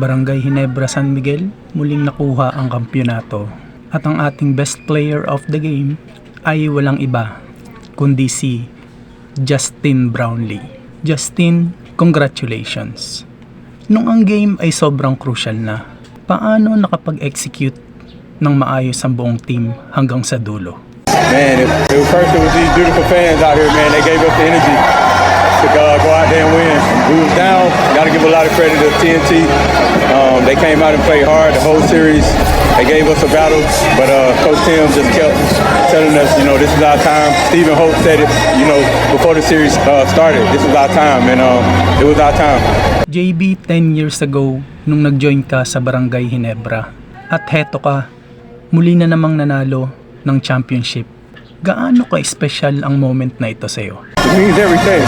Barangay Ginebra San Miguel muling nakuha ang kampyonato at ang ating best player of the game ay walang iba kundi si Justin Brownlee. Justin, congratulations! Nung ang game ay sobrang crucial na, paano nakapag-execute ng maayos ang buong team hanggang sa dulo? Man, it was these beautiful fans out here, man. They gave us the energy to go out there and win. We was down. Got to give a lot of credit to TNT. They came out and played hard the whole series. They gave us a battle, but Coach Tim just kept telling us, this is our time. Stephen Hope said it, before the series started. This is our time, and it was our time. JB, 10 years ago, nung nag-join ka sa Barangay Ginebra, at heto ka, muli na namang nanalo ng championship. Gaano ka-special ang moment na ito sa'yo? It means everything.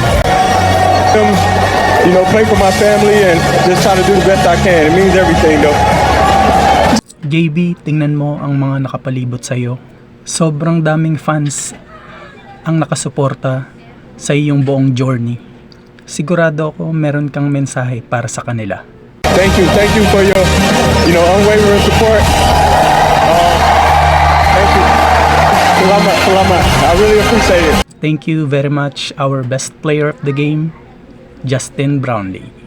Play for my family and just try to do the best I can. It means everything though. JB, tingnan mo ang mga nakapalibot sa'yo. Sobrang daming fans ang nakasuporta sa iyong buong journey. Sigurado ako meron kang mensahe para sa kanila. Thank you for your, unwavering support. Thank you. Salamat. I really appreciate it. Thank you very much, our best player of the game, Justin Brownlee.